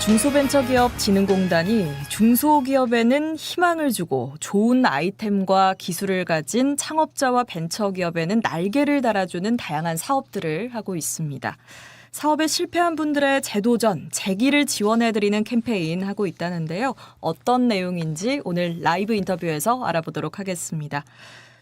중소벤처기업진흥공단이 중소기업에는 희망을 주고 좋은 아이템과 기술을 가진 창업자와 벤처기업에는 날개를 달아주는 다양한 사업들을 하고 있습니다. 사업에 실패한 분들의 재도전, 재기를 지원해드리는 캠페인 하고 있다는데요. 어떤 내용인지 오늘 라이브 인터뷰에서 알아보도록 하겠습니다.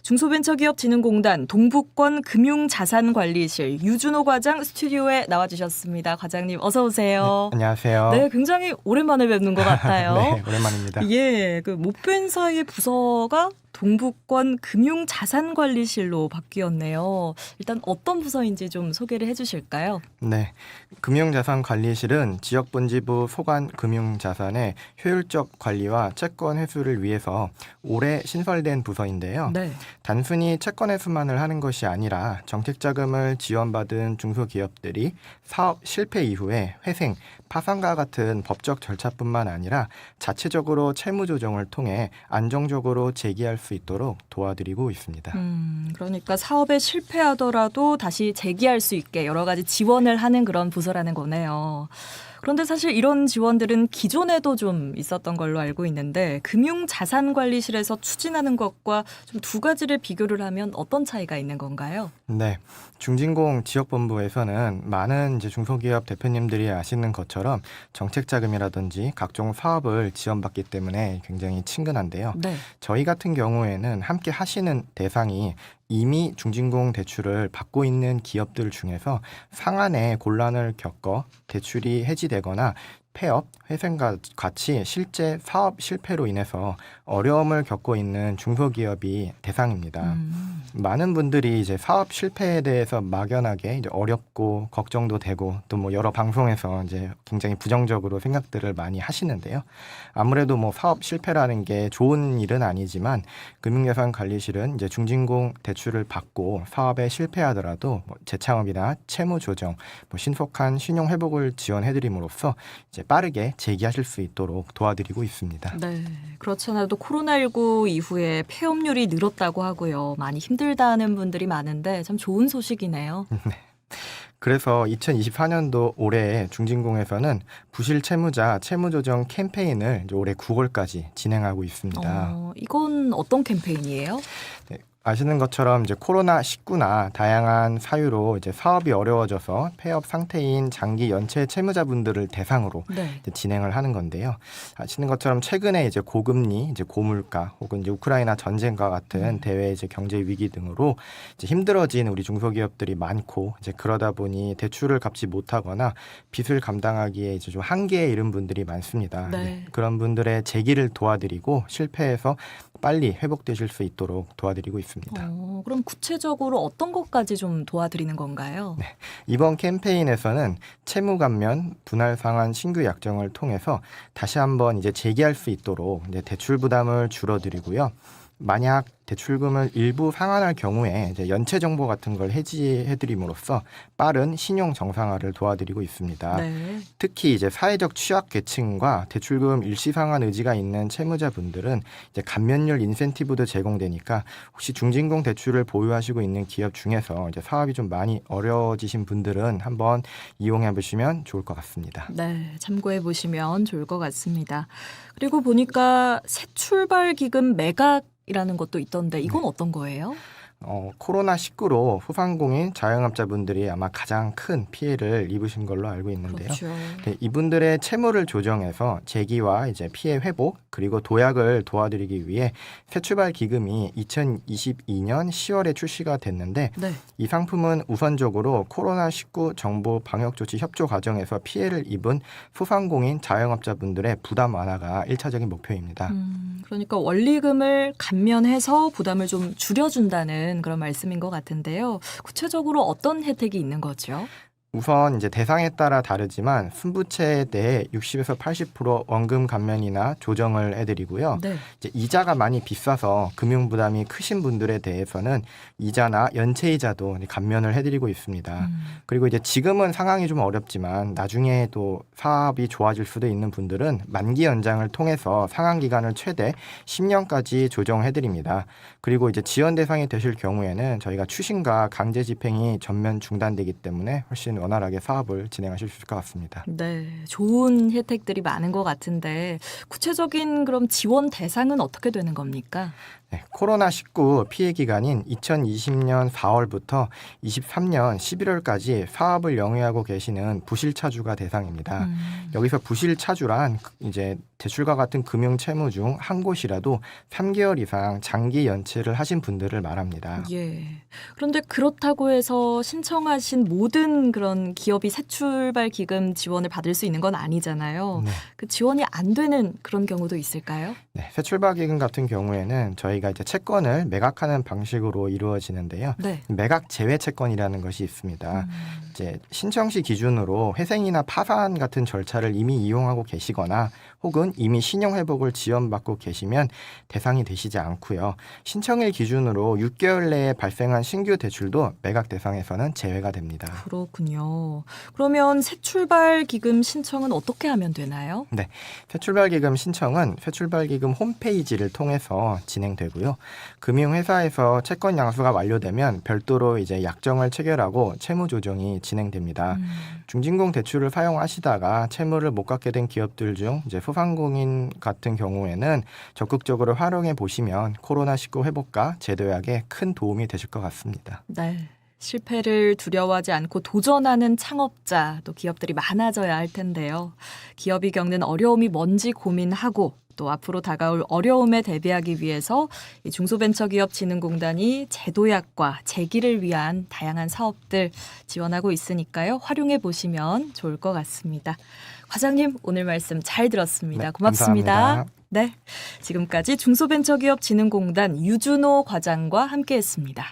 중소벤처기업진흥공단 동북권 금융자산관리실 유준호 과장 스튜디오에 나와주셨습니다. 과장님 어서 오세요. 네, 안녕하세요. 네, 굉장히 오랜만에 뵙는 것 같아요. 네, 오랜만입니다. 예, 못 뵌 사이에 부서가 동북권 금융자산관리실로 바뀌었네요. 일단 어떤 부서인지 좀 소개를 해주실까요? 네, 금융자산관리실은 지역본지부 소관금융자산의 효율적 관리와 채권 회수를 위해서 올해 신설된 부서인데요. 네. 단순히 채권 회수만을 하는 것이 아니라 정책자금을 지원받은 중소기업들이 사업 실패 이후에 회생, 파산과 같은 법적 절차뿐만 아니라 자체적으로 채무 조정을 통해 안정적으로 재기할 수 있도록 도와드리고 있습니다. 그러니까 사업에 실패하더라도 다시 재기할 수 있게 여러 가지 지원을 하는 그런 부서라는 거네요. 그런데 사실 이런 지원들은 기존에도 좀 있었던 걸로 알고 있는데 금융자산관리실에서 추진하는 것과 좀 두 가지를 비교를 하면 어떤 차이가 있는 건가요? 네, 중진공 지역본부에서는 많은 중소기업 대표님들이 아시는 것처럼 정책자금이라든지 각종 사업을 지원받기 때문에 굉장히 친근한데요. 네. 저희 같은 경우에는 함께 하시는 대상이 이미 중진공 대출을 받고 있는 기업들 중에서 상한의 곤란을 겪어 대출이 해지되거나 폐업, 회생과 같이 실제 사업 실패로 인해서 어려움을 겪고 있는 중소기업이 대상입니다. 많은 분들이 이제 사업 실패에 대해서 막연하게 이제 어렵고 걱정도 되고 또 여러 방송에서 이제 굉장히 부정적으로 생각들을 많이 하시는데요. 아무래도 사업 실패라는 게 좋은 일은 아니지만 금융자산관리실은 이제 중진공 대출을 받고 사업에 실패하더라도 재창업이나 채무 조정, 신속한 신용 회복을 지원해드림으로써 이제 빠르게 재기하실 수 있도록 도와드리고 있습니다. 네, 그렇지 않아도 코로나19 이후에 폐업률이 늘었다고 하고요. 많이 힘들다는 분들이 많은데 참 좋은 소식이네요. 네. 그래서 2024년도 올해 중진공에서는 부실 채무자 채무조정 캠페인을 이제 올해 9월까지 진행하고 있습니다. 이건 어떤 캠페인이에요? 네, 아시는 것처럼 이제 코로나19나 다양한 사유로 이제 사업이 어려워져서 폐업 상태인 장기 연체 채무자분들을 대상으로 네. 이제 진행을 하는 건데요. 아시는 것처럼 최근에 이제 고금리, 이제 고물가 혹은 이제 우크라이나 전쟁과 같은 대외 이제 경제 위기 등으로 이제 힘들어진 우리 중소기업들이 많고 이제 그러다 보니 대출을 갚지 못하거나 빚을 감당하기에 이제 좀 한계에 이른 분들이 많습니다. 네. 그런 분들의 재기를 도와드리고 실패해서 빨리 회복되실 수 있도록 도와드리고 있습니다. 그럼 구체적으로 어떤 것까지 좀 도와드리는 건가요? 네, 이번 캠페인에서는 채무 감면, 분할 상환 신규 약정을 통해서 다시 한번 이제 재기할 수 있도록 이제 대출 부담을 줄어드리고요. 만약 대출금을 일부 상환할 경우에 이제 연체 정보 같은 걸 해지해드림으로써 빠른 신용 정상화를 도와드리고 있습니다. 네. 특히 이제 사회적 취약 계층과 대출금 일시 상환 의지가 있는 채무자분들은 이제 감면율 인센티브도 제공되니까 혹시 중진공 대출을 보유하시고 있는 기업 중에서 이제 사업이 좀 많이 어려워지신 분들은 한번 이용해 보시면 좋을 것 같습니다. 네, 참고해 보시면 좋을 것 같습니다. 그리고 보니까 새 출발 기금 매각이라는 것도 있던데 이건 어떤 거예요? 코로나19로 소상공인 자영업자분들이 아마 가장 큰 피해를 입으신 걸로 알고 있는데요. 그렇죠. 네, 이분들의 채무를 조정해서 재기와 이제 피해 회복 그리고 도약을 도와드리기 위해 새출발 기금이 2022년 10월에 출시가 됐는데 네. 이 상품은 우선적으로 코로나19 정부 방역 조치 협조 과정에서 피해를 입은 소상공인 자영업자분들의 부담 완화가 1차적인 목표입니다. 그러니까 원리금을 감면해서 부담을 좀 줄여준다는 그런 말씀인 것 같은데요. 구체적으로 어떤 혜택이 있는 거죠? 우선 이제 대상에 따라 다르지만 순부채에 대해 60에서 80% 원금 감면이나 조정을 해드리고요. 네. 이제 이자가 많이 비싸서 금융 부담이 크신 분들에 대해서는 이자나 연체 이자도 감면을 해드리고 있습니다. 그리고 이제 지금은 상황이 좀 어렵지만 나중에 또 사업이 좋아질 수도 있는 분들은 만기 연장을 통해서 상환 기간을 최대 10년까지 조정해드립니다. 그리고 이제 지원 대상이 되실 경우에는 저희가 추심과 강제 집행이 전면 중단되기 때문에 훨씬 원활하게 사업을 진행하실 수 있을 것 같습니다. 네, 좋은 혜택들이 많은 것 같은데 구체적인 그럼 지원 대상은 어떻게 되는 겁니까? 네, 코로나19 피해 기간인 2020년 4월부터 23년 11월까지 사업을 영위하고 계시는 부실차주가 대상입니다. 여기서 부실차주란 이제 대출과 같은 금융 채무 중 한 곳이라도 3개월 이상 장기 연체를 하신 분들을 말합니다. 예. 그런데 그렇다고 해서 신청하신 모든 그런 기업이 새출발 기금 지원을 받을 수 있는 건 아니잖아요. 네. 그 지원이 안 되는 그런 경우도 있을까요? 네, 새출발 기금 같은 경우에는 저희가 이제 채권을 매각하는 방식으로 이루어지는데요. 네. 매각 제외 채권이라는 것이 있습니다. 이제 신청 시 기준으로 회생이나 파산 같은 절차를 이미 이용하고 계시거나 혹은 이미 신용 회복을 지원받고 계시면 대상이 되시지 않고요. 신청일 기준으로 6개월 내에 발생한 신규 대출도 매각 대상에서는 제외가 됩니다. 그렇군요. 그러면 새출발 기금 신청은 어떻게 하면 되나요? 네, 새출발기금 신청은 새출발기금 홈페이지를 통해서 진행되고요. 금융회사에서 채권 양수가 완료되면 별도로 이제 약정을 체결하고 채무 조정이 진행됩니다. 중진공 대출을 사용하시다가 채무를 못 갚게 된 기업들 중 이제 소상공인 같은 경우에는 적극적으로 활용해 보시면 코로나19 회복과 재도약에 큰 도움이 되실 것 같습니다. 네. 실패를 두려워하지 않고 도전하는 창업자, 또 기업들이 많아져야 할 텐데요. 기업이 겪는 어려움이 뭔지 고민하고 또 앞으로 다가올 어려움에 대비하기 위해서 이 중소벤처기업진흥공단이 재도약과 재기를 위한 다양한 사업들 지원하고 있으니까요. 활용해 보시면 좋을 것 같습니다. 과장님, 오늘 말씀 잘 들었습니다. 네, 고맙습니다. 감사합니다. 네, 지금까지 중소벤처기업진흥공단 유준호 과장과 함께했습니다.